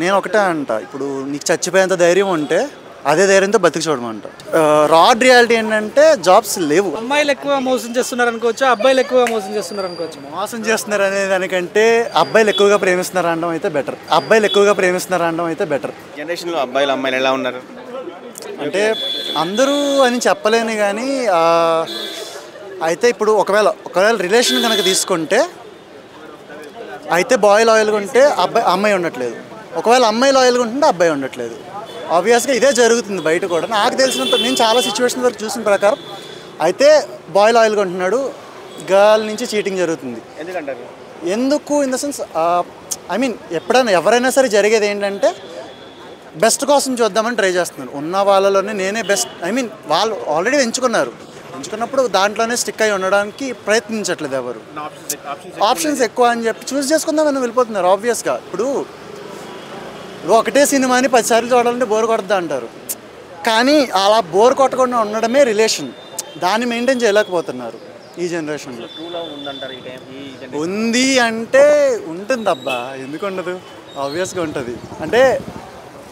నేను ఒకటే అంట, ఇప్పుడు నీకు చచ్చిపోయేంత ధైర్యం ఉంటే అదే ధైర్యంతో బతికి చూడమంట. రాడ్ రియాలిటీ ఏంటంటే జాబ్స్ లేవు. అమ్మాయిలు ఎక్కువ మోసం చేస్తున్నారు అనుకోవచ్చు, అబ్బాయిలు ఎక్కువ మోసం చేస్తున్నారు అనుకోవచ్చు. మోసం చేస్తున్నారు అనే దానికంటే అబ్బాయిలు ఎక్కువగా ప్రేమిస్తున్నారు అనడం అయితే బెటర్. అబ్బాయిలు ఎక్కువగా ప్రేమిస్తున్నారు అనడం అయితే బెటర్. జనరేషన్లో అబ్బాయిలు అమ్మాయిలు ఎలా ఉన్నారు అంటే అందరూ అని చెప్పలేను కానీ అయితే ఇప్పుడు ఒకవేళ రిలేషన్ కనుక తీసుకుంటే అయితే బాయ్ లాయల్గా ఉంటే అమ్మాయి ఉండట్లేదు, ఒకవేళ అమ్మాయి లాయల్గా ఉంటుంటే అబ్బాయి ఉండట్లేదు. ఆబ్వియస్గా ఇదే జరుగుతుంది బయట కూడా. నాకు తెలిసినంత నేను చాలా సిచ్యువేషన్ వరకు చూసిన ప్రకారం అయితే బాయ్ లాయల్గా ఉంటున్నాడు, గర్ల్ నుంచి చీటింగ్ జరుగుతుంది. ఎందుకు in the sense I mean ఎవరైనా సరే జరిగేది ఏంటంటే బెస్ట్ కోసం చూద్దామని ట్రై చేస్తున్నారు. ఉన్న వాళ్ళలోనే నేనే బెస్ట్, ఐ మీన్ వాళ్ళు ఆల్రెడీ ఎంచుకున్నప్పుడు దాంట్లోనే స్టిక్ అయి ఉండడానికి ప్రయత్నించట్లేదు ఎవరు. ఆప్షన్స్ ఎక్కువ అని చెప్పి చూస్ చేసుకుందామని వెళ్ళిపోతున్నారు. ఆబ్వియస్గా ఇప్పుడు ఒకటే సినిమాని 10 సార్లు చూడాలంటే బోర్ కొడద్దా అంటారు, కానీ అలా బోర్ కొట్టకుండా ఉండడమే రిలేషన్. దాన్ని మెయింటైన్ చేయలేకపోతున్నారు ఈ జనరేషన్లో. ఉంది అంటే ఉంటుంది అబ్బా, ఎందుకు ఉండదు, ఆబ్వియస్గా ఉంటుంది. అంటే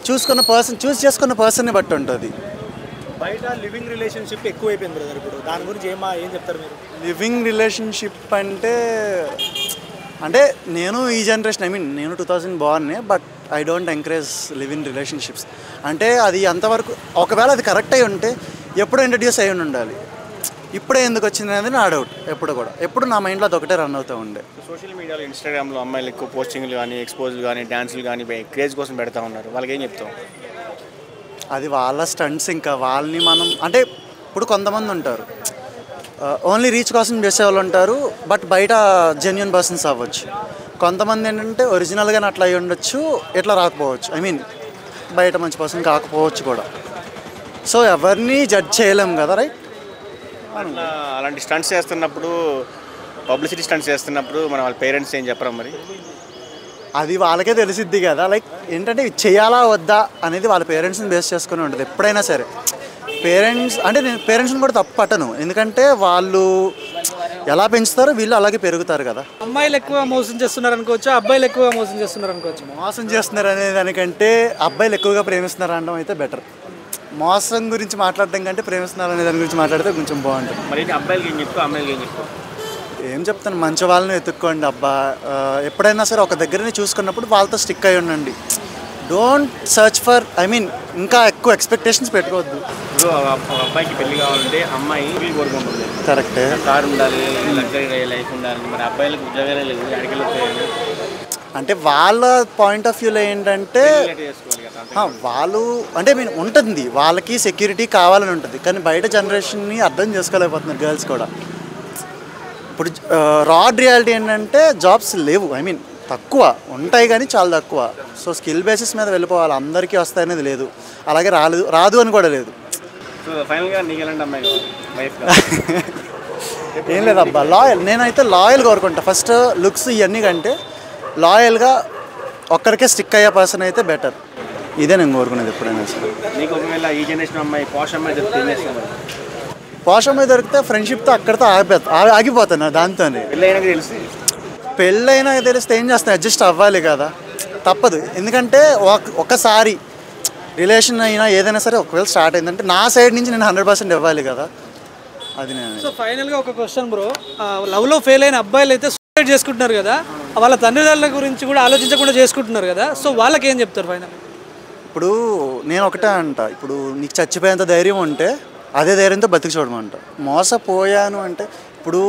చూస్ చేసుకున్న పర్సన్ని బట్టి ఉంటుంది. బయట లివింగ్ రిలేషన్షిప్ ఎక్కువైపోయింది బ్రదర్ ఇప్పుడు. దాని గురించి ఏం చెప్తారు మీరు? లివింగ్ రిలేషన్షిప్ అంటే నేను ఈ జనరేషన్, ఐ మీన్ నేను 2000 బార్నే, but I don't encourage living relationships. అంటే అది అంతవరకు ఒకవేళ అది కరెక్ట్ అయి ఉంటే ఎప్పుడు ఇంట్రడ్యూస్ అయ్యి ఉండాలి, ఇప్పుడే ఎందుకు వచ్చింది అనేది నా డౌట్. ఎప్పుడు నా మైండ్లో అది ఒకటే రన్ అవుతూ ఉండే. సోషల్ మీడియాలో ఇన్స్టాగ్రామ్లో అమ్మాయిలు ఎక్కువ పోస్టింగ్లు కానీ ఎక్స్పోజ్లు కానీ డ్యాన్సులు కానీ క్రేజ్ కోసం పెడతా ఉన్నారు, వాళ్ళకి ఏం చెప్తాం? అది వాళ్ళ స్టంట్స్. ఇంకా వాళ్ళని మనం అంటే ఇప్పుడు కొంతమంది ఉంటారు ఓన్లీ రీచ్ కోసం చేసేవాళ్ళు ఉంటారు, బట్ బయట జెన్యున్ పర్సన్స్ అవ్వచ్చు. కొంతమంది ఏంటంటే ఒరిజినల్గానే అట్లా అయ్యి ఉండొచ్చు, ఎట్లా రాకపోవచ్చు, ఐ మీన్ బయట మంచి పర్సన్ కాకపోవచ్చు కూడా. సో ఎవరిని జడ్జ్ చేయలేం కదా, రైట్? అలాంటి స్టంట్స్ చేస్తున్నప్పుడు, పబ్లిసిటీ స్టంట్స్ చేస్తున్నప్పుడు మన వాళ్ళ పేరెంట్స్ ఏం చెప్పరా మరి? అది వాళ్ళకే తెలిసిద్ది కదా. లైక్ ఏంటంటే చేయాలా వద్దా అనేది వాళ్ళ పేరెంట్స్ని బేస్ చేసుకుని ఉంటుంది ఎప్పుడైనా సరే. పేరెంట్స్ అంటే నేను పేరెంట్స్ని కూడా తప్పు పట్టను, ఎందుకంటే వాళ్ళు ఎలా పెంచుతారో వీళ్ళు అలాగే పెరుగుతారు కదా. అమ్మాయిలు ఎక్కువ మోసం చేస్తున్నారు అనుకోవచ్చు, అబ్బాయిలు ఎక్కువ మోసం చేస్తున్నారు అనుకోవచ్చు. మోసం చేస్తున్నారు అనే దానికంటే అబ్బాయిలు ఎక్కువగా ప్రేమిస్తున్నారు అనడం అయితే బెటర్. మోసం గురించి మాట్లాడడం కంటే ప్రేమిస్తున్నారు అనే దాని గురించి మాట్లాడితే కొంచెం బాగుంటుంది. మరి అబ్బాయిలకి ఏం చెప్తావు, అమ్మాయిలకి ఏం చెప్తావు? ఏం చెప్తాను, మంచి వాళ్ళని వెతుక్కోండి అబ్బా. ఎప్పుడైనా సరే ఒక దగ్గరనే చూసుకున్నప్పుడు వాళ్ళతో స్టిక్ అయి ఉండండి. Don't search for, I mean ఇంకా ఎక్కువ ఎక్స్పెక్టేషన్స్ పెట్టుకోవద్దు. అబ్బాయికి పెళ్లి కావాలంటే అమ్మాయి కోరుకుంటుంది, కరెక్టే, కారు ఉండాలి, లగ్జరీ లైఫ్ ఉండాలి. మరి అబ్బాయిలకు ఉద్యోగాలే లేదు, అడిగెళ్ళి అంటే వాళ్ళ పాయింట్ ఆఫ్ వ్యూలో ఏంటంటే వాళ్ళు అంటే మీన్ ఉంటుంది, వాళ్ళకి సెక్యూరిటీ కావాలని ఉంటుంది, కానీ బయట జనరేషన్ని అర్థం చేసుకోలేకపోతున్నారు గర్ల్స్ కూడా. ఇప్పుడు రాడ్ రియాలిటీ ఏంటంటే జాబ్స్ లేవు, ఐ మీన్ తక్కువ ఉంటాయి కానీ చాలా తక్కువ. సో స్కిల్ బేసిస్ మీద వెళ్ళిపోవాలి, అందరికీ వస్తాయనేది లేదు, అలాగే రాదు అని కూడా లేదు. ఏం లేదబ్బా, లాయల్. నేనైతే లాయల్ కోరుకుంటా. ఫస్ట్ లుక్స్ ఇవన్నీ కంటే లాయల్గా ఒక్కరికే స్టిక్ అయ్యే పర్సన్ అయితే బెటర్. ఇదే నేను కోరుకునేది ఎప్పుడైనా సరే. నీకు ఒకవేళ ఈ జనరేషన్ అమ్మాయి పాష్ అమ్మాయి దొరికితే ఫ్రెండ్షిప్తో అక్కడితో ఆగిపోతాను. దాంతోనే పెళ్ళైనా తెలిస్తే ఏం చేస్తాను, అడ్జస్ట్ అవ్వాలి కదా, తప్పదు. ఎందుకంటే ఒక్కసారి రిలేషన్ అయినా ఏదైనా సరే ఒకవేళ స్టార్ట్ అయిందంటే నా సైడ్ నుంచి నేను 100% ఇవ్వాలి కదా, అది నేను. సో ఫైనల్గా ఒక క్వశ్చన్ బ్రో, లవ్లో ఫెయిల్ అయిన అబ్బాయిలు అయితే సూసైడ్ చేసుకుంటున్నారు కదా, వాళ్ళ తండ్రిదండ్రుల గురించి కూడా ఆలోచించకుండా చేసుకుంటున్నారు కదా, సో వాళ్ళకి ఏం చెప్తారు ఫైనల్? ఇప్పుడు నేను ఒకటే అంట, ఇప్పుడు నీకు చచ్చిపోయేంత ధైర్యం ఉంటే అదే ధైర్యంతో బతికి చూడమంట. మోసపోయాను అంటే ఇప్పుడు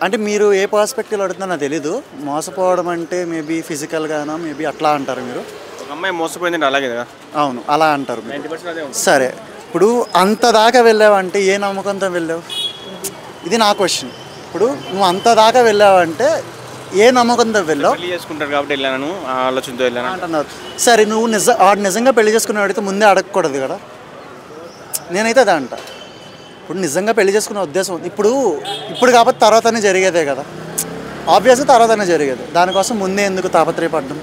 అంటే మీరు ఏ పర్స్పెక్టివ్లో అడుగుతుందో నాకు తెలీదు. మోసపోవడం అంటే మేబీ ఫిజికల్గానా, మేబీ అట్లా అంటారు మీరు. అమ్మాయి మోసపోయిందంటే అలాగే కదా? అవును, అలా అంటారు. సరే, ఇప్పుడు అంత దాకా వెళ్ళావంటే ఏ నమ్మకంతో వెళ్ళావు? ఇది నా క్వశ్చన్. ఇప్పుడు నువ్వు అంత దాకా వెళ్ళావంటే ఏ నమ్మకంతో వెళ్ళావు? చేసుకుంటారు కాబట్టి వెళ్ళాను, ఆలోచనతో వెళ్ళాను అంటున్నారు. సరే, నువ్వు నిజంగా పెళ్లి చేసుకుని అడిగితే ముందే అడగకూడదు కదా. నేనైతే అదే అంట. ఇప్పుడు నిజంగా పెళ్లి చేసుకునే ఉద్దేశం ఇప్పుడు కాబట్టి తర్వాతనే జరిగేదే కదా, ఆబ్వియస్గా తర్వాతనే జరిగేది. దానికోసం ముందే ఎందుకు తాపత్రయపడ్డం?